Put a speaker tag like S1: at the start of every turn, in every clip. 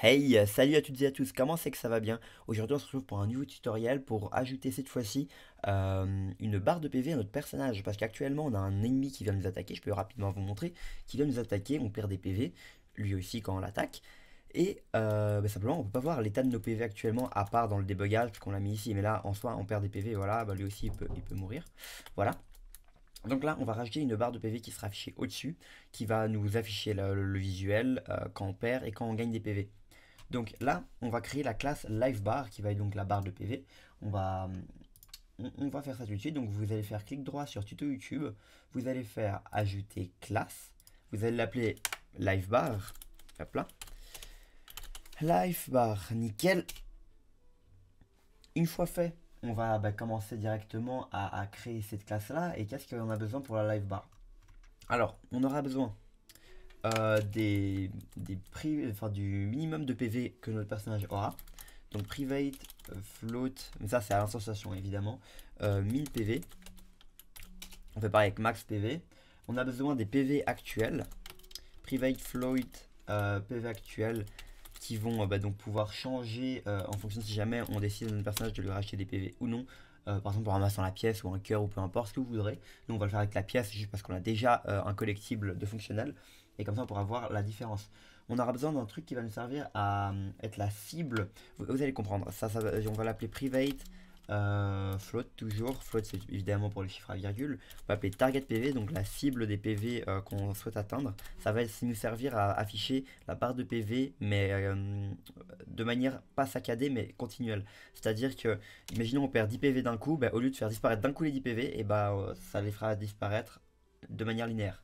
S1: Hey, salut à toutes et à tous, comment c'est que ça va bien? Aujourd'hui on se retrouve pour un nouveau tutoriel pour ajouter cette fois-ci une barre de PV à notre personnage parce qu'actuellement on a un ennemi qui vient nous attaquer, je peux rapidement vous montrer, qui vient nous attaquer, on perd des PV, lui aussi quand on l'attaque, et simplement on peut pas voir l'état de nos PV actuellement à part dans le débugage parce qu'on l'a mis ici, mais là en soi on perd des PV, voilà, bah, lui aussi il peut mourir, voilà. Donc là, on va rajouter une barre de PV qui sera affichée au-dessus, qui va nous afficher le visuel quand on perd et quand on gagne des PV. Donc là, on va créer la classe LiveBar qui va être donc la barre de PV. On va, on va faire ça tout de suite. Donc vous allez faire clic droit sur tuto YouTube. Vous allez faire ajouter classe. Vous allez l'appeler LiveBar. Hop là. LiveBar, nickel. Une fois fait, on va commencer directement à créer cette classe-là. Et qu'est-ce qu'on a besoin pour la LiveBar? Alors, on aura besoin du minimum de PV que notre personnage aura. Donc private, float, mais ça c'est à l'installation évidemment, 1000 PV. On fait pareil avec max PV. On a besoin des PV actuels, private, float, PV actuels qui vont donc pouvoir changer en fonction si jamais on décide à notre personnage de lui racheter des PV ou non. Par exemple en ramassant la pièce ou un cœur ou peu importe ce que vous voudrez. Nous on va le faire avec la pièce juste parce qu'on a déjà un collectible de fonctionnel et comme ça on pourra voir la différence. On aura besoin d'un truc qui va nous servir à être la cible. Vous allez comprendre. On va l'appeler private. Float toujours, float c'est évidemment pour les chiffres à virgule. On va appeler target PV, donc la cible des PV qu'on souhaite atteindre. Ça va nous servir à afficher la barre de PV, mais de manière pas saccadée, mais continuelle. C'est-à-dire que, imaginons on perd 10 PV d'un coup, au lieu de faire disparaître d'un coup les 10 PV, et ça les fera disparaître de manière linéaire.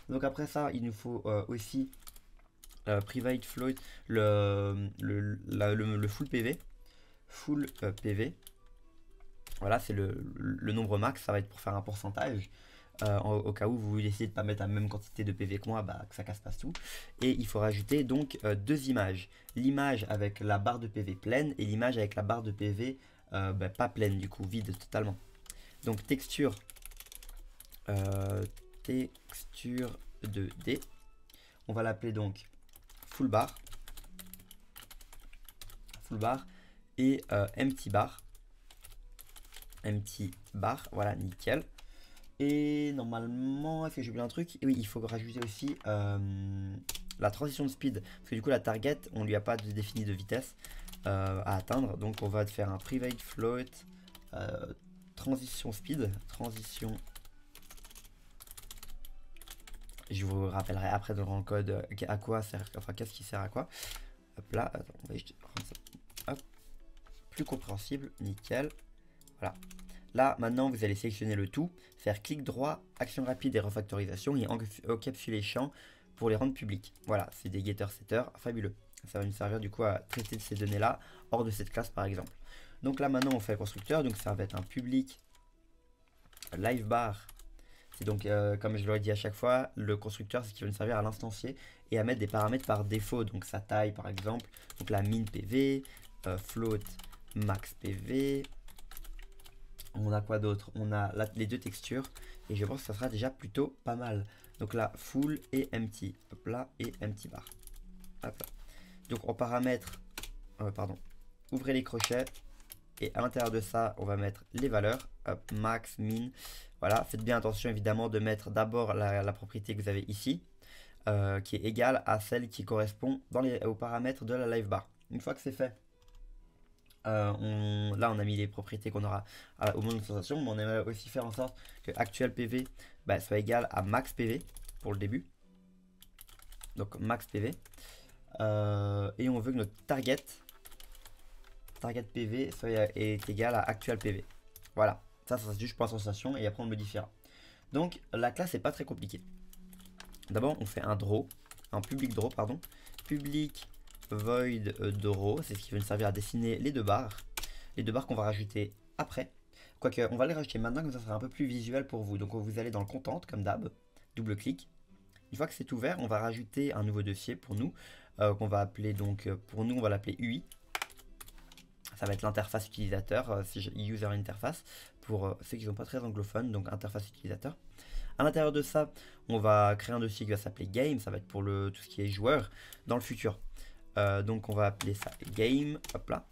S1: Donc après ça, il nous faut aussi private float le full PV. Full PV. Voilà, c'est le nombre max, ça va être pour faire un pourcentage. Au cas où vous décidez de ne pas mettre la même quantité de PV que moi, que ça casse pas tout. Et il faut rajouter donc deux images. L'image avec la barre de PV pleine et l'image avec la barre de PV pas pleine, du coup, vide totalement. Donc texture, euh, texture 2D. On va l'appeler donc full bar. Full bar et empty bar. Empty bar, voilà, nickel. Et normalement, est-ce que j'ai oublié un truc? Oui, il faut rajouter aussi la transition de speed. Parce que du coup, la target, on lui a pas défini de vitesse à atteindre. Donc, on va faire un private float transition speed. Transition. Je vous rappellerai après dans le code à quoi sert, enfin, qu'est-ce qui sert à quoi. Hop là, attends, on va juste rendre ça hop, plus compréhensible, nickel. Voilà. Là, maintenant, vous allez sélectionner le tout, faire clic droit, action rapide et refactorisation et encapsuler les champs pour les rendre publics. Voilà, c'est des getter setters fabuleux. Ça va nous servir du coup à traiter ces données-là hors de cette classe par exemple. Donc là, maintenant, on fait le constructeur. Donc ça va être un public live bar. C'est donc, comme je l'aurais dit à chaque fois, le constructeur, c'est ce qui va nous servir à l'instancier et à mettre des paramètres par défaut. Donc sa taille par exemple, donc la min PV, float max PV. On a quoi d'autre? On a les deux textures et je pense que ça sera déjà plutôt pas mal. Donc là, full et empty. Hop là, et empty bar. Hop là. Donc en paramètres, pardon, ouvrez les crochets et à l'intérieur de ça, on va mettre les valeurs. Hop, max, min. Voilà, faites bien attention évidemment de mettre d'abord la propriété que vous avez ici, qui est égale à celle qui correspond aux paramètres de la live bar. Une fois que c'est fait, là on a mis les propriétés qu'on aura au moment de sensation, mais on aimerait aussi faire en sorte que actuel PV soit égal à max PV pour le début. Donc max PV. Et on veut que notre target PV est égal à actuel PV. Voilà, ça c'est juste pour la sensation et après on le modifiera. Donc la classe n'est pas très compliquée. D'abord on fait un draw, un public draw pardon, public void draw, c'est ce qui va nous servir à dessiner les deux barres qu'on va rajouter après. Quoique on va les rajouter maintenant comme ça sera un peu plus visuel pour vous. Donc vous allez dans le content comme d'hab, double clic. Une fois que c'est ouvert, on va rajouter un nouveau dossier pour nous qu'on va appeler donc pour nous on va l'appeler UI. Ça va être l'interface utilisateur, user interface pour ceux qui ne sont pas très anglophones, donc interface utilisateur. À l'intérieur de ça, on va créer un dossier qui va s'appeler game, ça va être pour tout ce qui est joueur dans le futur. Donc on va appeler ça game, hop là.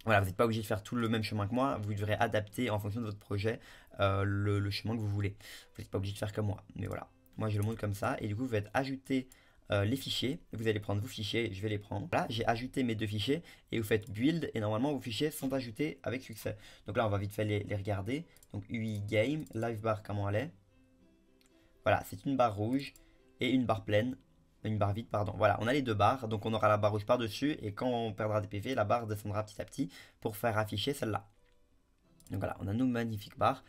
S1: Voilà, vous n'êtes pas obligé de faire tout le même chemin que moi, vous devrez adapter en fonction de votre projet le chemin que vous voulez. Vous n'êtes pas obligé de faire comme moi, mais voilà. Moi je le montre comme ça, et du coup vous faites ajouter les fichiers, vous allez prendre vos fichiers, je vais les prendre. Là j'ai ajouté mes deux fichiers, et vous faites build, et normalement vos fichiers sont ajoutés avec succès. Donc là on va vite fait les regarder. Donc UI game, live bar comment elle est. Voilà, c'est une barre rouge et une barre pleine. Une barre vide, pardon. Voilà, on a les deux barres, donc on aura la barre rouge par-dessus, et quand on perdra des PV, la barre descendra petit à petit pour faire afficher celle-là. Donc voilà, on a nos magnifiques barres.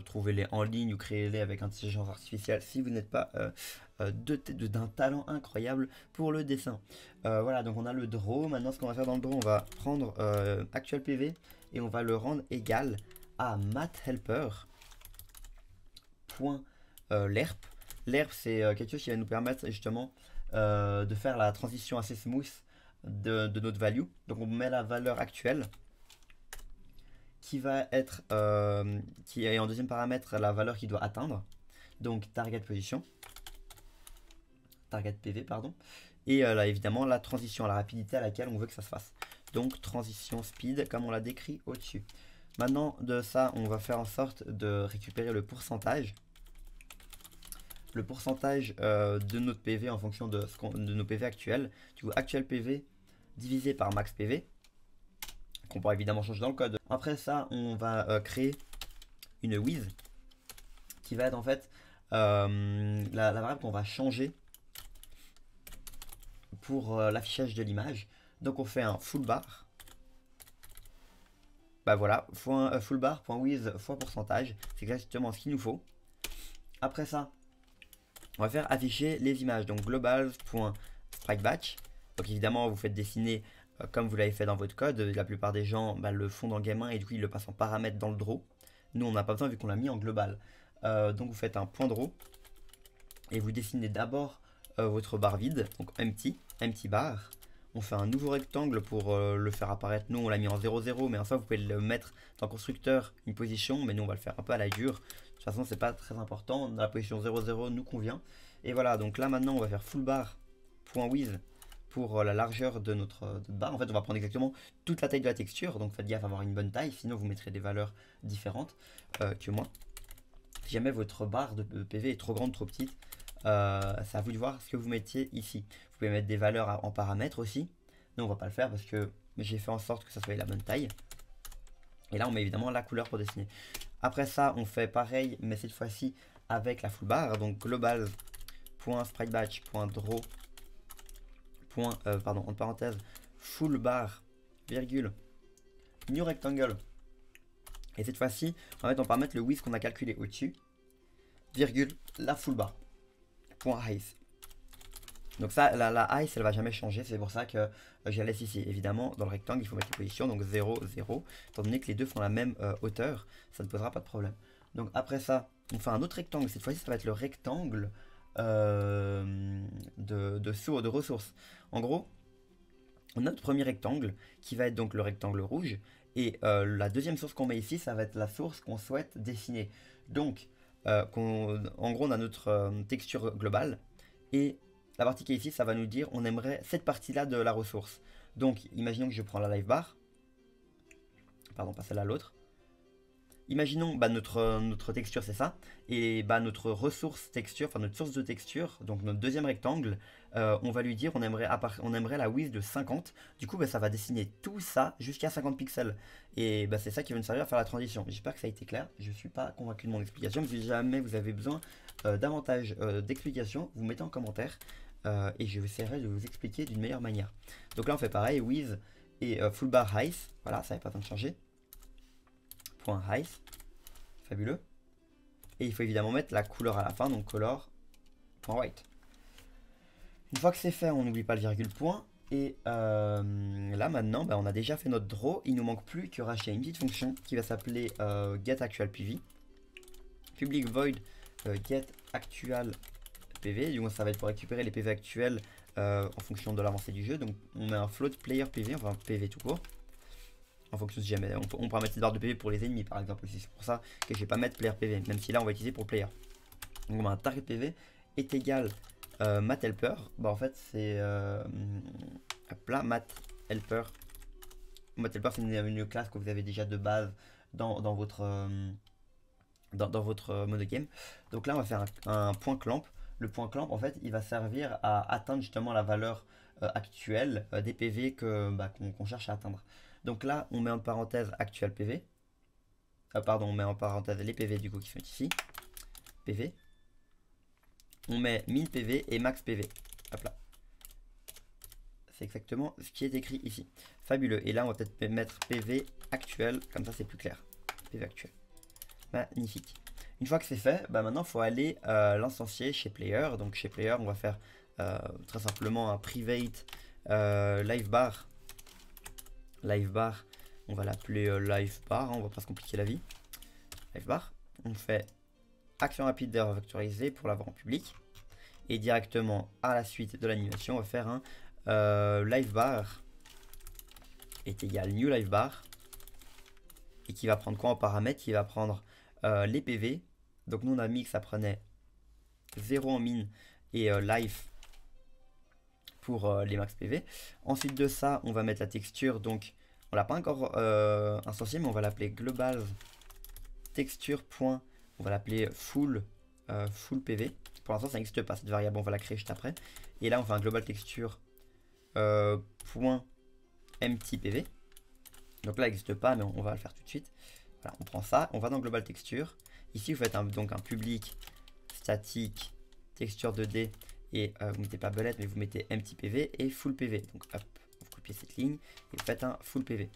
S1: Trouvez-les en ligne ou créez-les avec intelligence artificielle si vous n'êtes pas d'un talent incroyable pour le dessin. Voilà, donc on a le draw. Maintenant, ce qu'on va faire dans le draw, on va prendre actual PV et on va le rendre égal à mathhelper.lerp. L'herbe, c'est quelque chose qui va nous permettre justement de faire la transition assez smooth de notre value. Donc on met la valeur actuelle qui va être, qui est en deuxième paramètre la valeur qu'il doit atteindre. Donc target position, target PV pardon. Et là évidemment la transition, la rapidité à laquelle on veut que ça se fasse. Donc transition speed comme on l'a décrit au-dessus. Maintenant de ça, on va faire en sorte de récupérer le pourcentage. Le pourcentage de notre PV en fonction de nos PV actuels. Du coup, actuel PV divisé par max PV, qu'on pourra évidemment changer dans le code. Après ça, on va créer une with qui va être en fait la variable qu'on va changer pour l'affichage de l'image. Donc on fait un full bar. Bah voilà, full bar.with fois pourcentage. C'est exactement ce qu'il nous faut. Après ça, on va faire afficher les images, donc globals.spritebatch. Donc évidemment, vous faites dessiner comme vous l'avez fait dans votre code. La plupart des gens le font dans Game 1 et du coup, ils le passent en paramètre dans le draw. Nous, on n'a pas besoin vu qu'on l'a mis en global. Donc vous faites un point draw et vous dessinez d'abord votre barre vide, donc empty bar. On fait un nouveau rectangle pour le faire apparaître. Nous, on l'a mis en 0,0, mais en soi, vous pouvez le mettre dans le constructeur, une position, mais nous, on va le faire un peu à la dure. De toute façon, c'est pas très important. La position 0,0 nous convient. Et voilà, donc là, maintenant, on va faire full bar.width pour la largeur de notre barre. En fait, on va prendre exactement toute la taille de la texture. Donc, faites gaffe à avoir une bonne taille, sinon vous mettrez des valeurs différentes que moi. Si jamais votre barre de PV est trop grande, trop petite, c'est à vous de voir ce que vous mettiez ici. Vous pouvez mettre des valeurs en paramètres aussi. Nous on va pas le faire parce que j'ai fait en sorte que ça soit la bonne taille. Et là on met évidemment la couleur pour dessiner. Après ça on fait pareil mais cette fois-ci avec la full bar. Donc global.spritebatch.draw entre parenthèses full bar virgule new rectangle. Et cette fois-ci en fait on va mettre le width qu'on a calculé au-dessus virgule la full bar. .height. Donc ça, la height, elle va jamais changer. C'est pour ça que je la laisse ici. Évidemment, dans le rectangle, il faut mettre les positions. Donc 0, 0. Étant donné que les deux font la même hauteur, ça ne posera pas de problème. Donc après ça, on fait un autre rectangle. Cette fois-ci, ça va être le rectangle de ressources. En gros, on a notre premier rectangle qui va être donc le rectangle rouge. Et la deuxième source qu'on met ici, ça va être la source qu'on souhaite dessiner. Donc, en gros on a notre texture globale et la partie qui est ici ça va nous dire on aimerait cette partie là de la ressource. Donc imaginons que je prends la live bar, pardon pas celle-là, l'autre. Imaginons notre texture c'est ça, et notre ressource texture, enfin notre source de texture, donc notre deuxième rectangle, on va lui dire on aimerait la width de 50. Du coup ça va dessiner tout ça jusqu'à 50 pixels. Et c'est ça qui va nous servir à faire la transition. J'espère que ça a été clair, je ne suis pas convaincu de mon explication, mais si jamais vous avez besoin davantage d'explications, vous mettez en commentaire et je essaierai de vous expliquer d'une meilleure manière. Donc là on fait pareil, width et full bar height, voilà ça n'avait pas besoin de changer. .height, fabuleux. Et il faut évidemment mettre la couleur à la fin, donc color.white. Une fois que c'est fait, on n'oublie pas le virgule point. Et là maintenant, on a déjà fait notre draw. Il nous manque plus que racheter une petite fonction qui va s'appeler getActualPV. Public void getActualPV. Du coup, ça va être pour récupérer les PV actuels en fonction de l'avancée du jeu. Donc on met un float player PV, enfin PV tout court. En fonction si jamais on pourra mettre cette barre de PV pour les ennemis par exemple aussi. C'est pour ça que je vais pas mettre player PV, même si là on va utiliser pour player. Donc on a un target PV est égal mathhelper. En fait c'est hop là, mat helper. Mat helper, c'est une classe que vous avez déjà de base dans votre dans votre mode de game. Donc là, on va faire un point clamp. Le point clamp, en fait, il va servir à atteindre justement la valeur actuelle des PV qu'on cherche à atteindre. Donc là, on met en parenthèse actuel PV. Pardon, on met en parenthèse les PV du coup qui sont ici. PV. On met min PV et max PV. Hop là. C'est exactement ce qui est écrit ici. Fabuleux. Et là, on va peut-être mettre PV actuel. Comme ça, c'est plus clair. PV actuel. Magnifique. Une fois que c'est fait, maintenant, il faut aller l'instancier chez Player. Donc, chez Player, on va faire très simplement un private live bar. Live bar. On va l'appeler live bar. On va pas se compliquer la vie. Live bar. On fait action rapide de refactoriser pour l'avoir en public. Et directement à la suite de l'animation, on va faire un live bar est égal new live bar. Et qui va prendre quoi en paramètre? Qui va prendre les PV. Donc nous on a mis que ça prenait 0 en min et life pour les max PV. Ensuite de ça, on va mettre la texture. Donc on l'a pas encore instancié, mais on va l'appeler global texture. On va l'appeler full PV. Pour l'instant ça n'existe pas cette variable, on va la créer juste après. Et là on fait un global texture point empty PV. Donc là il n'existe pas, mais on va le faire tout de suite. Voilà, on prend ça, on va dans global texture. Ici vous faites donc un public statique texture 2D et vous mettez pas bullet mais vous mettez empty PV et full PV. Donc hop, vous copiez cette ligne et vous faites un full PV.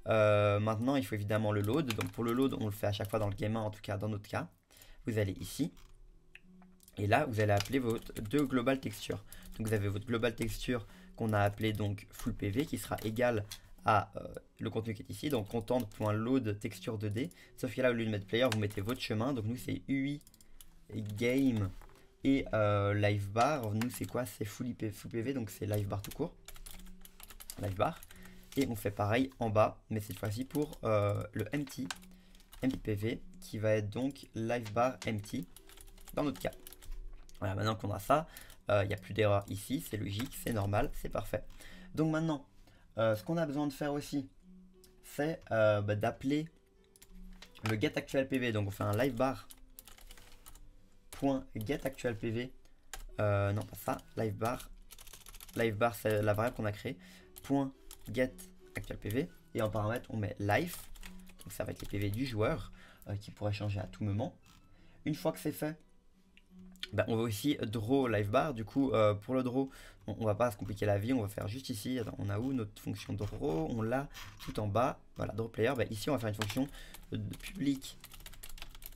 S1: Maintenant il faut évidemment le load. Donc pour le load on le fait à chaque fois dans le game 1, en tout cas dans notre cas. Vous allez ici et là vous allez appeler votre global texture. Donc vous avez votre global texture qu'on a appelé donc full PV qui sera égal à le contenu qui est ici, donc content.load texture 2D. Sauf que là, au lieu de mettre player, vous mettez votre chemin. Donc nous, c'est UI game et live bar. Nous, c'est quoi? C'est full PV, donc c'est live bar tout court. Live bar. Et on fait pareil en bas, mais cette fois-ci pour le empty PV qui va être donc live bar empty dans notre cas. Voilà, maintenant qu'on a ça, il n'y a plus d'erreur ici, c'est logique, c'est normal, c'est parfait. Donc maintenant, ce qu'on a besoin de faire aussi, c'est d'appeler le get actual PV. Donc on fait un live bar point get actual PV. Non pas ça, live bar c'est la variable qu'on a créée. Point get actual PV et en paramètre on met life. Donc ça va être les PV du joueur qui pourrait changer à tout moment. Une fois que c'est fait, on va aussi draw live bar. Du coup pour le draw on va pas se compliquer la vie, on va faire juste ici. Attends, on a où notre fonction draw? On l'a tout en bas. Voilà, draw player. Ici on va faire une fonction de public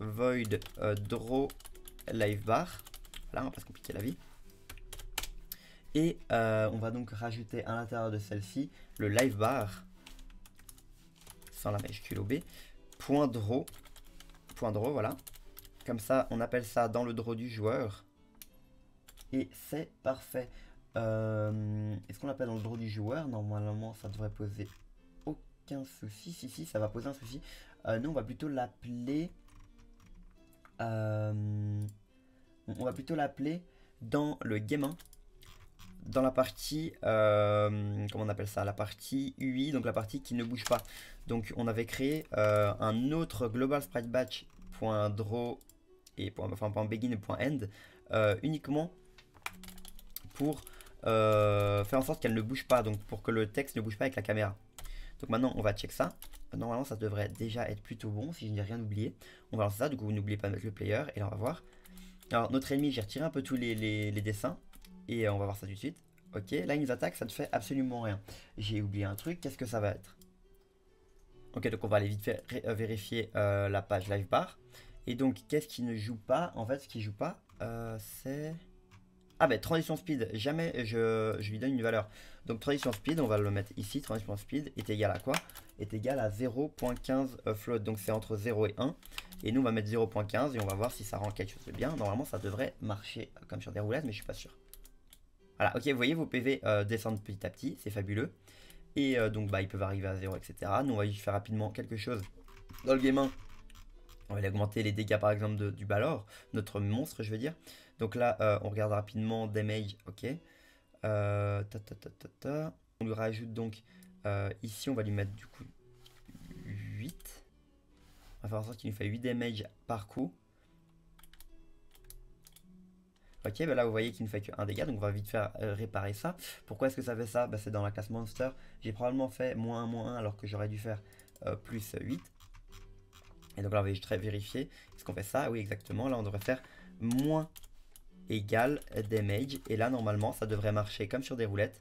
S1: void draw live bar. Voilà, on va pas se compliquer la vie. Et on va donc rajouter à l'intérieur de celle-ci le live bar sans la majuscule OB .draw. Voilà. Comme ça, on appelle ça dans le draw du joueur. Et c'est parfait. Est-ce qu'on l'appelle dans le draw du joueur? Normalement, ça devrait poser aucun souci. Si, ça va poser un souci. Nous, on va plutôt l'appeler... on va plutôt l'appeler dans le game 1. Dans la partie... comment on appelle ça? La partie UI, donc la partie qui ne bouge pas. Donc, on avait créé un autre global sprite batch.draw et .begin et .end uniquement pour faire en sorte qu'elle ne bouge pas, donc pour que le texte ne bouge pas avec la caméra. Donc maintenant on va check ça. Normalement ça devrait déjà être plutôt bon si je n'ai rien oublié. On va lancer ça, du coup vous n'oubliez pas de mettre le player et là on va voir. Alors notre ennemi, j'ai retiré un peu tous les dessins et on va voir ça tout de suite. Ok, là il nous attaque, ça ne fait absolument rien. J'ai oublié un truc, qu'est-ce que ça va être? Ok, donc on va aller vite fait vérifier la page live bar. Et donc qu'est-ce qui ne joue pas? En fait ce qui joue pas c'est... Ah transition speed, jamais je lui donne une valeur. Donc transition speed, on va le mettre ici. Transition speed est égal à quoi? Est égal à 0.15 float. Donc c'est entre 0 et 1. Et nous on va mettre 0.15 et on va voir si ça rend quelque chose de bien. Normalement ça devrait marcher comme sur des roulettes, mais je suis pas sûr. Voilà, ok, vous voyez vos PV descendent petit à petit, c'est fabuleux. Et donc ils peuvent arriver à 0, etc. Nous on va juste faire rapidement quelque chose dans le game 1. On va augmenter les dégâts par exemple du Balor, notre monstre je veux dire. Donc là on regarde rapidement damage, ok. On lui rajoute donc, ici on va lui mettre du coup 8. On va faire en sorte qu'il nous fait 8 damage par coup. Ok, bah là vous voyez qu'il ne fait que 1 dégât, donc on va vite faire réparer ça. Pourquoi est-ce que ça fait ça? Bah, c'est dans la classe monster. J'ai probablement fait -1, alors que j'aurais dû faire plus 8. Et donc là on va juste vérifier. Est-ce qu'on fait ça? Oui, exactement. Là on devrait faire moins égal damage. Et là normalement ça devrait marcher comme sur des roulettes.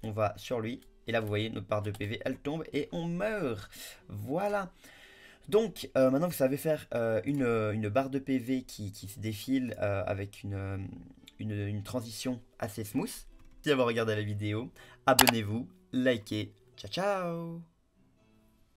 S1: On va sur lui. Et là vous voyez notre barre de PV elle tombe et on meurt. Voilà. Donc, maintenant vous savez faire une barre de PV qui se défile avec une transition assez smooth. Merci d'avoir regardé la vidéo. Abonnez-vous, likez. Ciao, ciao!